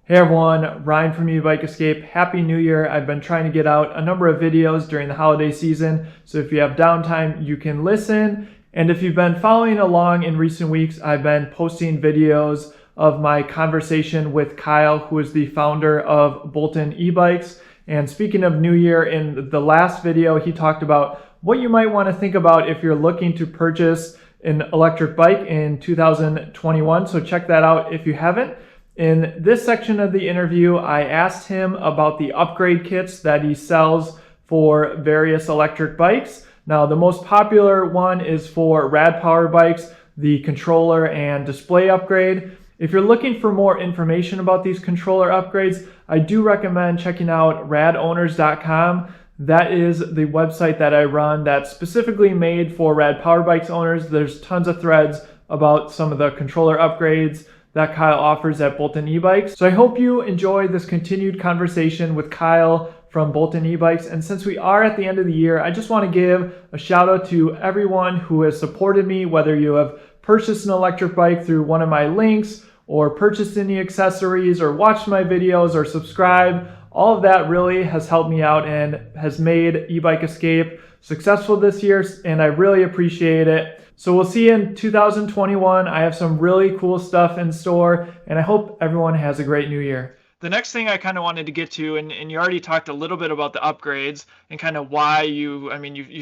Hey everyone, Ryan from Ebike Escape. Happy New Year. I've been trying to get out a number of videos during the holiday season, so if you have downtime, you can listen. And if you've been following along in recent weeks, I've been posting videos of my conversation with Kyle, who is the founder of Bolton Ebikes. And speaking of New Year, in the last video, he talked about what you might want to think about if you're looking to purchase an electric bike in 2021. So check that out if you haven't. In this section of the interview, I asked him about the upgrade kits that he sells for various electric bikes. Now, the most popular one is for rad power bikes, the controller and display upgrade. If you're looking for more information about these controller upgrades, I do recommend checking out radowners.com. That is the website that I run that's specifically made for rad power bikes owners. There's tons of threads about some of the controller upgrades that Kyle offers at Bolton Ebikes. So I hope you enjoy this continued conversation with Kyle from Bolton Ebikes. And since we are at the end of the year, I just want to give a shout out to everyone who has supported me, whether you have purchased an electric bike through one of my links or purchased any accessories or watched my videos or subscribed. All of that really has helped me out and has made Ebike Escape successful this year, and I really appreciate it. So we'll see you in 2021. I have some really cool stuff in store, and I hope everyone has a great new year. The next thing I kind of wanted to get to, and you already talked a little bit about the upgrades and kind of why you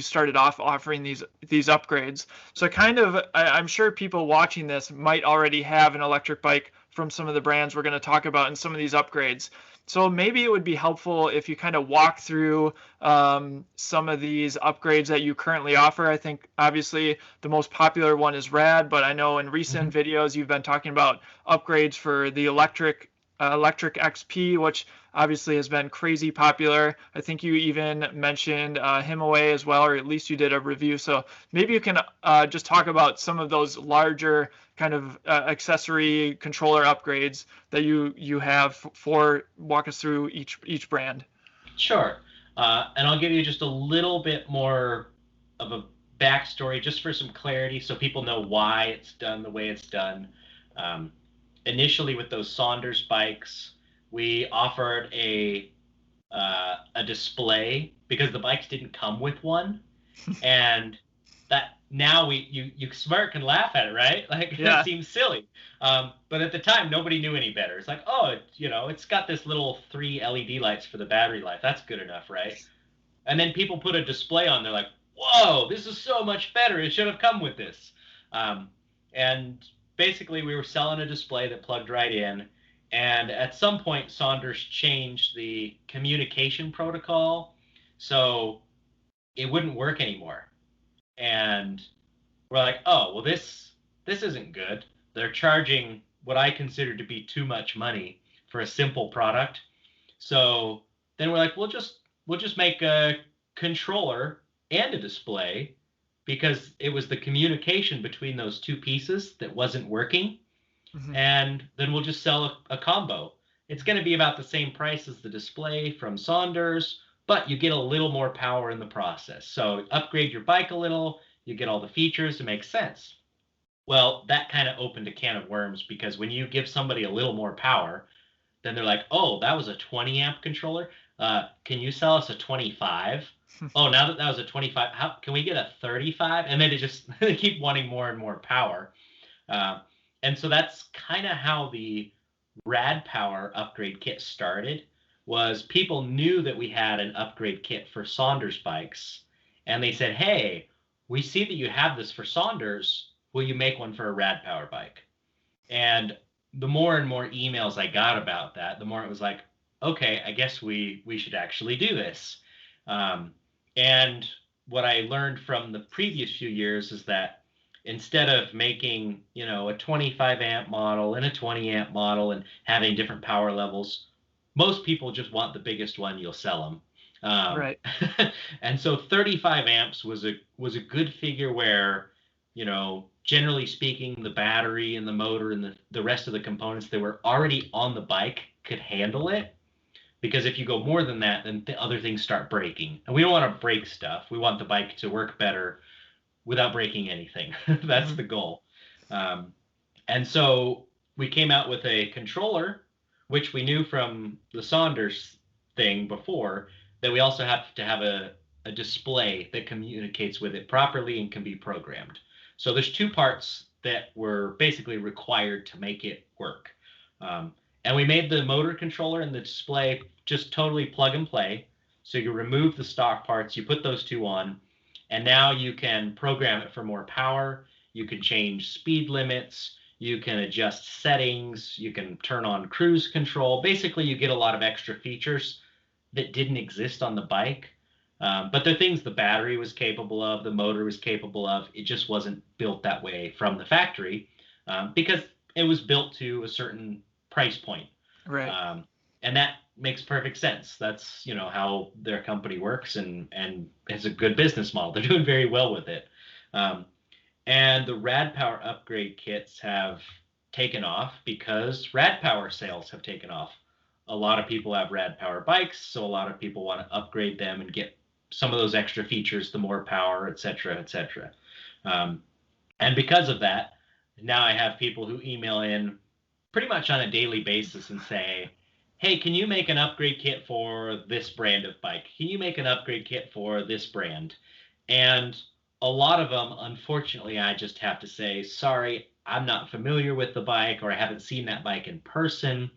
started off offering these upgrades. So I'm sure people watching this might already have an electric bike from some of the brands we're going to talk about in some of these upgrades. So maybe it would be helpful if you kind of walk through some of these upgrades that you currently offer. I think obviously the most popular one is rad, but I know in recent videos you've been talking about upgrades for the electric XP, which obviously has been crazy popular. I think you even mentioned Himaway as well, or at least you did a review. So maybe you can just talk about some of those larger kind of accessory controller upgrades that you have walk us through each brand. Sure. And I'll give you just a little bit more of a backstory just for some clarity so people know why it's done the way it's done. Um, Initially, with those Saunders bikes, we offered a display because the bikes didn't come with one. And that now you smart can laugh at it, right? Like Yeah. it seems silly. But at the time, nobody knew any better. It's like, oh, it's got this little 3 LED lights for the battery life. That's good enough, right? And then people put a display on. They're like, whoa, this is so much better. It should have come with this. Um, and basically, we were selling a display that plugged right in. And at some point, Saunders changed the communication protocol, so it wouldn't work anymore. And we're like, oh, well, this isn't good. They're charging what I consider to be too much money for a simple product. So then we're like, we'll just make a controller and a display because it was the communication between those two pieces that wasn't working. Mhm. And then we'll just sell a combo. It's going to be about the same price as the display from Saunders, but you get a little more power in the process. So upgrade your bike a little, you get all the features, it makes sense. Well, that kind of opened a can of worms because when you give somebody a little more power, then they're like, oh, that was a 20 amp controller. Can you sell us a 25? Oh, now that was a 25, how can we get a 35? And then they keep wanting more and more power. Uh, and so that's kind of how the Rad Power upgrade kit started. Was people knew that we had an upgrade kit for Saunders bikes, and they said, "Hey, we see that you have this for Saunders. Will you make one for a Rad Power bike?" And the more and more emails I got about that, the more it was like, okay, I guess we should actually do this. And what I learned from the previous few years is that instead of making, a 25 amp model and a 20 amp model and having different power levels, most people just want the biggest one. You'll sell them. Right. And so 35 amps was a good figure where, generally speaking, the battery and the motor and the rest of the components that were already on the bike could handle it. Because if you go more than that, then other things start breaking. And we don't want to break stuff. We want the bike to work better without breaking anything. That's Mhm. the goal. And so we came out with a controller which we knew from the Saunders thing before, that we also have to have a display that communicates with it properly and can be programmed. So there's two parts that were basically required to make it work. And we made the motor controller and the display just totally plug and play. So you remove the stock parts, you put those two on, and now you can program it for more power. You can change speed limits. You can adjust settings. You can turn on cruise control. Basically, you get a lot of extra features that didn't exist on the bike. But they're things the battery was capable of, the motor was capable of. It just wasn't built that way from the factory because it was built to a certain price point. Right. And that makes perfect sense. That's, you know, how their company works, and it's a good business model. They're doing very well with it. And the Rad Power upgrade kits have taken off because Rad Power sales have taken off. A lot of people have Rad Power bikes, so a lot of people want to upgrade them and get some of those extra features, the more power, et cetera, et cetera. And because of that, now I have people who email in pretty much on a daily basis and say, hey, can you make an upgrade kit for this brand of bike? Can you make an upgrade kit for this brand? And a lot of them, unfortunately, I just have to say, sorry, I'm not familiar with the bike, or I haven't seen that bike in person.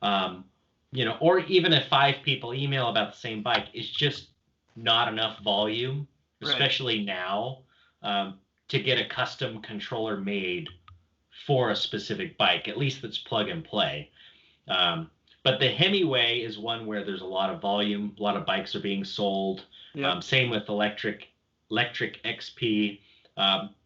You know, or even if 5 people email about the same bike, it's just not enough volume, especially now, to get a custom controller made for a specific bike, at least that's plug and play. But the Hemiway is one where there's a lot of volume, a lot of bikes are being sold. Yep. Same with Electric XP.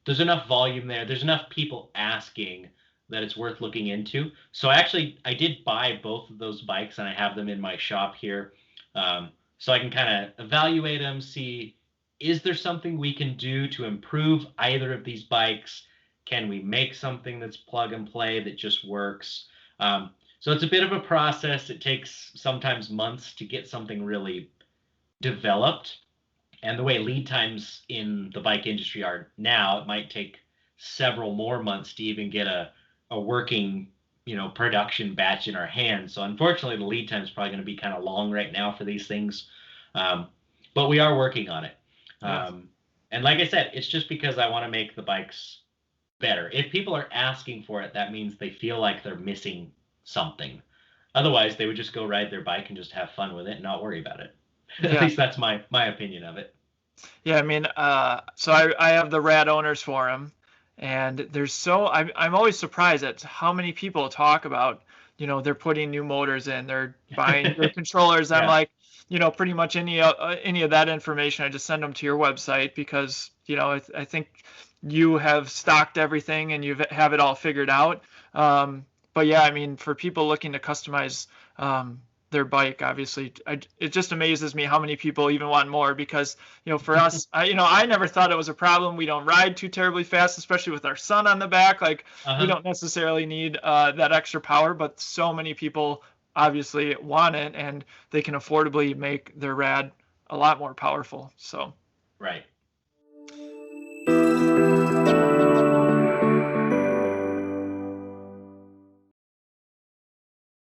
There's enough volume there. There's enough people asking that it's worth looking into. So I did buy both of those bikes, and I have them in my shop here. So I can kind of evaluate them, see, is there something we can do to improve either of these bikes? Can we make something that's plug and play that just works? So it's a bit of a process. It takes sometimes months to get something really developed. And the way lead times in the bike industry are now, it might take several more months to even get a working, you know, production batch in our hands. So unfortunately, the lead time is probably going to be kind of long right now for these things. But we are working on it. Yes. And like I said, it's just because I want to make the bikes better. If people are asking for it, that means they feel like they're missing something. Otherwise, they would just go ride their bike and just have fun with it and not worry about it. Yeah. At least that's my opinion of it. Yeah, I mean, so I have the Rad Owners Forum, and I'm always surprised at how many people talk about, you know, they're putting new motors in, they're buying their controllers. Yeah. I'm like, you know, pretty much any of that information, I just send them to your website because, you know, I think you have stocked everything and you have it all figured out. But yeah, I mean, for people looking to customize their bike, obviously, it just amazes me how many people even want more because, you know, for us, I never thought it was a problem. We don't ride too terribly fast, especially with our son on the back. Like, we don't necessarily need that extra power, but so many people obviously want it, and they can affordably make their Rad a lot more powerful. So. Right.